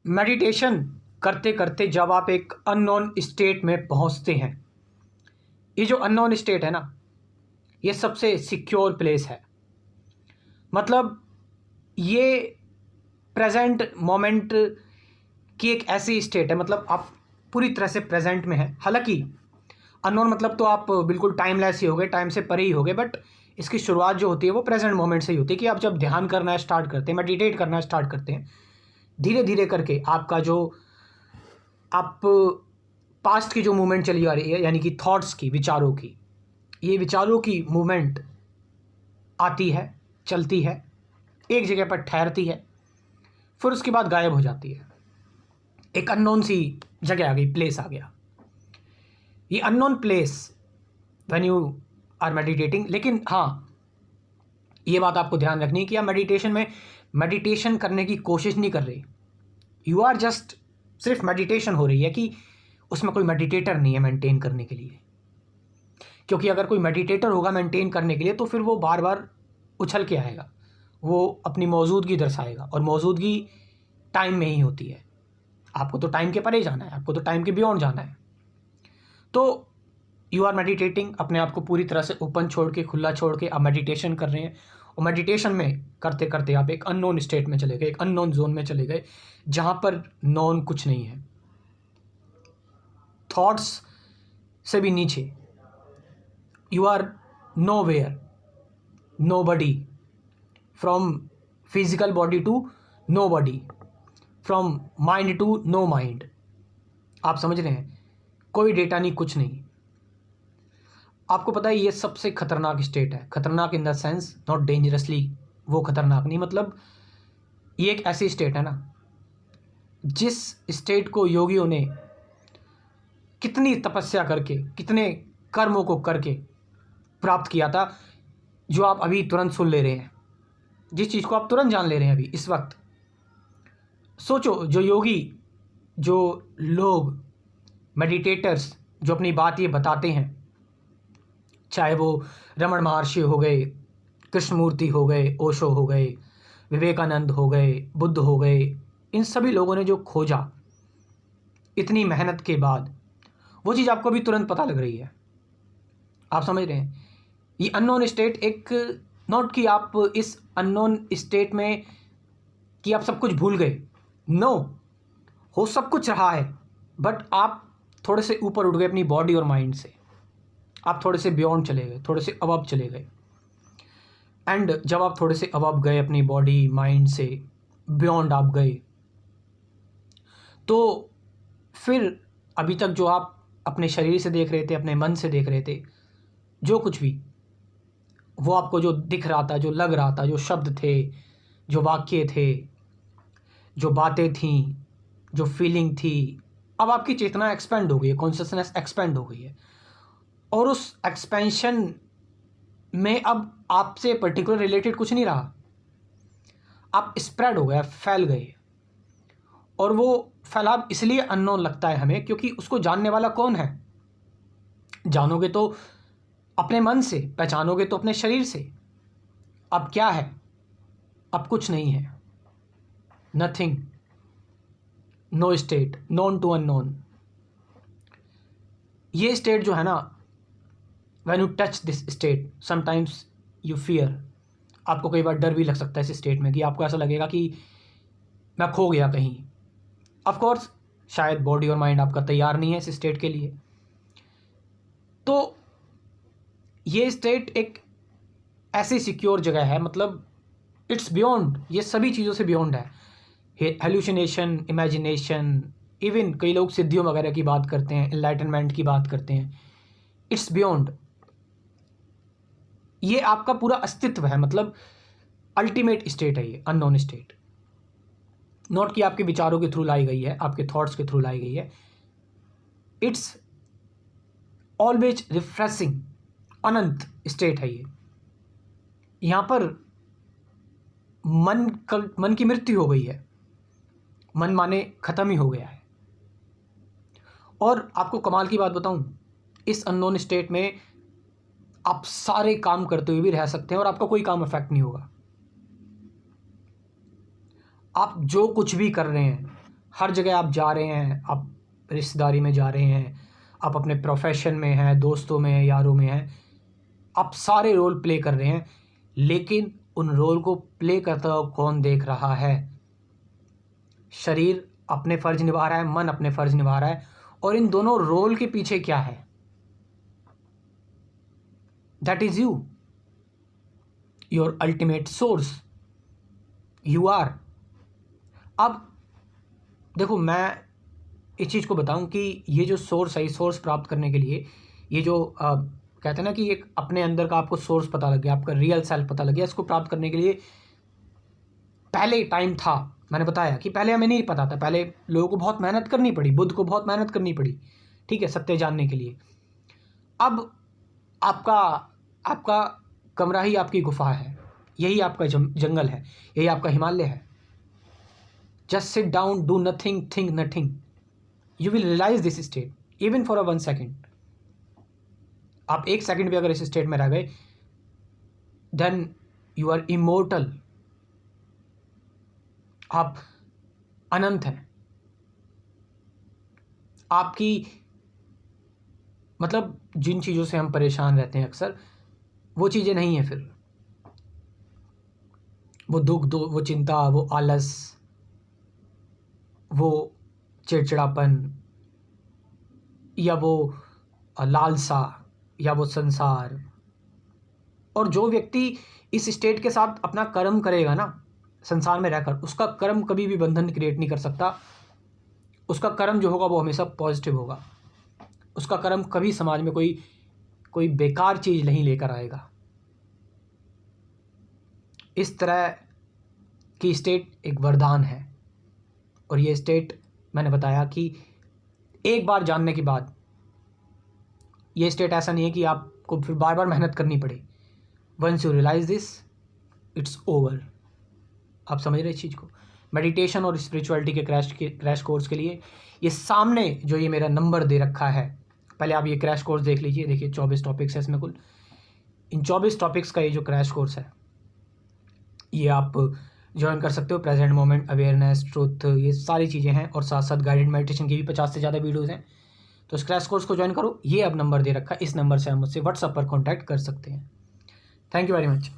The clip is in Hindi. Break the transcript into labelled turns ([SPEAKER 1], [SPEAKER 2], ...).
[SPEAKER 1] मेडिटेशन करते करते जब आप एक अननोन स्टेट में पहुंचते हैं, ये जो अननोन स्टेट है ना, ये सबसे सिक्योर प्लेस है। मतलब ये प्रेजेंट मोमेंट की एक ऐसी स्टेट है, मतलब आप पूरी तरह से प्रेजेंट में हैं। हालांकि अननोन मतलब तो आप बिल्कुल टाइमलेस ही हो गए, टाइम से परे ही हो गए, बट इसकी शुरुआत जो होती है वो प्रेजेंट मोमेंट से ही होती है कि आप जब ध्यान करना स्टार्ट करते हैं, मेडिटेट करना स्टार्ट करते हैं, धीरे धीरे करके आपका जो आप पास्ट की जो मूवमेंट चली आ रही है, यानी कि थॉट्स की, विचारों की, ये विचारों की मूवमेंट आती है, चलती है, एक जगह पर ठहरती है, फिर उसके बाद गायब हो जाती है। एक अननोन सी जगह आ गई, प्लेस आ गया। ये unknown place when you are meditating. लेकिन हाँ, ये बात आपको ध्यान रखनी है कि आप मेडिटेशन में मेडिटेशन करने की कोशिश नहीं कर रहे। यू आर जस्ट सिर्फ मेडिटेशन हो रही है कि उसमें कोई मेडिटेटर नहीं है मेंटेन करने के लिए। क्योंकि अगर कोई मेडिटेटर होगा मेंटेन करने के लिए तो फिर वो बार बार उछल के आएगा, वो अपनी मौजूदगी दर्शाएगा, और मौजूदगी टाइम में ही होती है। आपको तो टाइम के परे जाना है, आपको तो टाइम के बियॉन्ड जाना है। तो यू आर मेडिटेटिंग, अपने आप को पूरी तरह से ओपन छोड़ के, खुला छोड़ के आप मेडिटेशन कर रहे हैं। और मेडिटेशन में करते करते आप एक अननोन स्टेट में चले गए, एक अननोन जोन में चले गए, जहाँ पर नॉन कुछ नहीं है, थॉट्स से भी नीचे। You are nowhere, nobody, from physical body to no body, from mind to no mind. आप समझ रहे हैं? कोई डेटा नहीं, कुछ नहीं। आपको पता है ये सबसे खतरनाक स्टेट है। खतरनाक in the sense, not dangerously वो खतरनाक नहीं, मतलब ये एक ऐसी स्टेट है ना, जिस स्टेट को योगियों ने कितनी तपस्या करके, कितने कर्मों को करके प्राप्त किया था, जो आप अभी तुरंत सुन ले रहे हैं, जिस चीज़ को आप तुरंत जान ले रहे हैं अभी इस वक्त। सोचो, जो योगी, जो लोग, मेडिटेटर्स जो अपनी बात ये बताते हैं, चाहे वो रमण महर्षि हो गए, कृष्णमूर्ति हो गए, ओशो हो गए, विवेकानंद हो गए, बुद्ध हो गए, इन सभी लोगों ने जो खोजा इतनी मेहनत के बाद, वो चीज़ आपको भी तुरंत पता लग रही है। आप समझ रहे हैं? ये अननोन स्टेट एक, नॉट कि आप इस अननोन स्टेट में कि आप सब कुछ भूल गए, नो, हो सब कुछ रहा है, बट आप थोड़े से ऊपर उठ गए अपनी बॉडी और माइंड से। आप थोड़े से बियॉन्ड चले गए, थोड़े से अबव चले गए। एंड जब आप थोड़े से अबव गए, अपनी बॉडी माइंड से बियॉन्ड आप गए, तो फिर अभी तक जो आप अपने शरीर से देख रहे थे, अपने मन से देख रहे थे, जो कुछ भी, वो आपको जो दिख रहा था, जो लग रहा था, जो शब्द थे, जो वाक्य थे, जो बातें थीं, जो फीलिंग थी, अब आपकी चेतना एक्सपेंड हो गई है, कॉन्शियसनेस एक्सपेंड हो गई है। और उस एक्सपेंशन में अब आपसे पर्टिकुलर रिलेटेड कुछ नहीं रहा, आप स्प्रेड हो गए, फैल गए। और वो फैलाव इसलिए अननोन लगता है हमें, क्योंकि उसको जानने वाला कौन है? जानोगे तो अपने मन से, पहचानोगे तो अपने शरीर से। अब क्या है? अब कुछ नहीं है, nothing, no state, known to unknown. ये स्टेट जो है ना, when you touch this state, sometimes you fear. आपको कई बार डर भी लग सकता है इस स्टेट में, कि आपको ऐसा लगेगा कि मैं खो गया कहीं। ऑफ कोर्स शायद बॉडी और माइंड आपका तैयार नहीं है इस स्टेट के लिए। तो ये स्टेट एक ऐसी सिक्योर जगह है, मतलब इट्स बियॉन्ड, ये सभी चीज़ों से बियॉन्ड है। हेलुसिनेशन, इमेजिनेशन, इवन कई लोग सिद्धियों वगैरह की बात करते हैं, एनलाइटनमेंट की बात करते हैं। इट्स बियॉन्ड, ये आपका पूरा अस्तित्व है, मतलब अल्टीमेट स्टेट है ये अननोन स्टेट। नॉट कि आपके विचारों के थ्रू लाई गई है, आपके थॉट्स के थ्रू लाई गई है। It's always refreshing, Anant state है ये। यहाँ पर मन की मृत्यु हो गई है, मन माने खत्म ही हो गया है। और आपको कमाल की बात बताऊं, इस अननोन स्टेट में आप सारे काम करते हुए भी रह सकते हैं और आपका कोई काम अफेक्ट नहीं होगा। आप जो कुछ भी कर रहे हैं, हर जगह आप जा रहे हैं, आप रिश्तेदारी में जा रहे हैं, आप अपने प्रोफेशन में हैं, दोस्तों में हैं, यारों में हैं, आप सारे रोल प्ले कर रहे हैं, लेकिन उन रोल को प्ले करता हुआ कौन देख रहा है? शरीर अपने फ़र्ज निभा रहा है, मन अपने फ़र्ज निभा रहा है, और इन दोनों रोल के पीछे क्या है? That is you, your ultimate source, you are. अब देखो, मैं इस चीज़ को बताऊं कि ये जो सोर्स है, सोर्स प्राप्त करने के लिए ये जो कहते हैं ना कि एक अपने अंदर का आपको सोर्स पता लग गया, आपका रियल सेल्फ पता लग गया, इसको प्राप्त करने के लिए पहले टाइम था, मैंने बताया कि पहले हमें नहीं पता था, पहले लोगों को बहुत मेहनत करनी पड़ी, बुद्ध को बहुत मेहनत करनी पड़ी, ठीक है, सत्य जानने के लिए। अब आपका कमरा ही आपकी गुफा है, यही आपका जंगल है, यही आपका हिमालय है। Just sit down, do nothing, think nothing, you will realise this state even for a 1 second. आप 1 सेकेंड भी अगर इस स्टेट में रह गए, देन यू आर इमोर्टल, आप अनंत हैं। आपकी मतलब जिन चीज़ों से हम परेशान रहते हैं अक्सर, वो चीज़ें नहीं हैं फिर। वो दुख, वो चिंता, वो आलस, वो चिड़चिड़ापन, या वो लालसा, या वो संसार। और जो व्यक्ति इस स्टेट के साथ अपना कर्म करेगा ना, संसार में रहकर, उसका कर्म कभी भी बंधन क्रिएट नहीं कर सकता। उसका कर्म जो होगा वो हमेशा पॉजिटिव होगा। उसका कर्म कभी समाज में कोई बेकार चीज़ नहीं लेकर आएगा। इस तरह की स्टेट एक वरदान है, और ये स्टेट मैंने बताया कि एक बार जानने के बाद, ये स्टेट ऐसा नहीं है कि आपको फिर बार बार मेहनत करनी पड़े। Once you realise this, it's over. आप समझ रहे इस चीज़ को? मेडिटेशन और स्पिरिचुअलिटी के क्रैश कोर्स के लिए ये सामने जो ये मेरा नंबर दे रखा है, पहले आप ये क्रैश कोर्स देख लीजिए। देखिए 24 टॉपिक्स है इसमें कुल। इन 24 टॉपिक्स का ये जो क्रैश कोर्स है, ये आप ज्वाइन कर सकते हो। प्रेजेंट मोमेंट, अवेयरनेस, ट्रुथ, ये सारी चीज़ें हैं, और साथ साथ गाइडेड मेडिटेशन की भी 50 से ज़्यादा वीडियोज़ हैं। तो इस क्रैश कोर्स को ज्वाइन करो। ये अब नंबर दे रखा है, इस नंबर से हम मुझसे व्हाट्सएप पर कॉन्टैक्ट कर सकते हैं। Thank you very much.